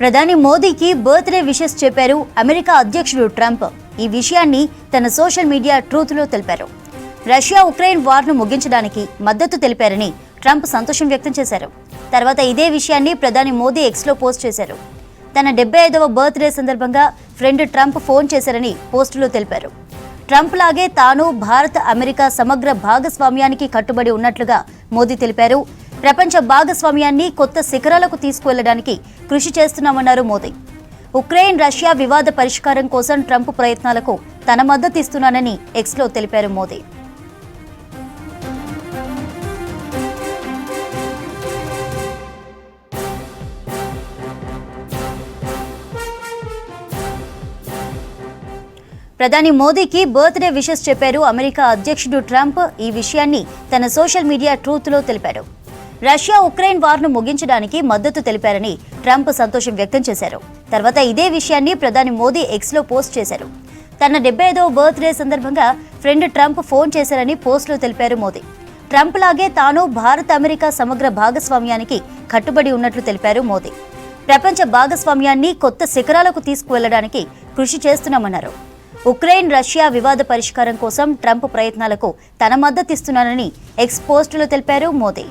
ప్రధాని మోదీకి birthday wishes చెప్పారు అమెరికా అధ్యక్షుడు ట్రంప్. ఈ విషయాన్ని తన సోషల్ మీడియా ట్రూత్లో తెలిపారు. రష్యా ఉక్రెయిన్ వార్ను ముగించడానికి మద్దతు తెలిపారని ట్రంప్ సంతోషం వ్యక్తం చేశారు. తర్వాత ఇదే విషయాన్ని ప్రధాని మోదీ ఎక్స్లో పోస్ట్ చేశారు. తన 75వ బర్త్డే సందర్భంగా ఫ్రెండ్ ట్రంప్ ఫోన్ చేశారని పోస్టులో తెలిపారు. ట్రంప్ లాగే తాను భారత్ అమెరికా సమగ్ర భాగస్వామ్యానికి కట్టుబడి ఉన్నట్లుగా మోదీ తెలిపారు. ప్రపంచ భాగస్వామ్యాన్ని కొత్త శిఖరాలకు తీసుకువెళ్లడానికి కృషి చేస్తున్నామన్నారు మోదీ. ఉక్రెయిన్ రష్యా వివాద పరిష్కారం కోసం ట్రంప్ ప్రయత్నాలకు తన మద్దతు ఇస్తున్నానని ఎక్స్లో తెలిపారు మోదీ. ప్రధాని మోదీకి బర్త్డే విషెస్ చెప్పారు అమెరికా అధ్యక్షుడు ట్రంప్. ఈ విషయాన్ని తన సోషల్ మీడియా ట్రూత్లో తెలిపారు. రష్యా ఉక్రెయిన్ వార్ను ముగించడానికి మద్దతు తెలిపారని ట్రంప్ సంతోషం వ్యక్తం చేశారు. తర్వాత ఇదే విషయాన్ని ప్రధాని మోదీ ఎక్స్లో పోస్ట్ చేశారు. తన 75వ బర్త్డే సందర్భంగా ఫ్రెండ్ ట్రంప్ ఫోన్ చేశారని పోస్టులో తెలిపారు మోదీ. ట్రంప్ లాగే తాను భారత్ అమెరికా సమగ్ర భాగస్వామ్యానికి కట్టుబడి ఉన్నట్లు తెలిపారు మోదీ. ప్రపంచ భాగస్వామ్యాన్ని కొత్త శిఖరాలకు తీసుకువెళ్లడానికి కృషి చేస్తున్నామన్నారు. ఉక్రెయిన్ రష్యా వివాద పరిష్కారం కోసం ట్రంప్ ప్రయత్నాలకు తన మద్దతు ఇస్తున్నానని ఎక్స్ పోస్టులో తెలిపారు మోదీ.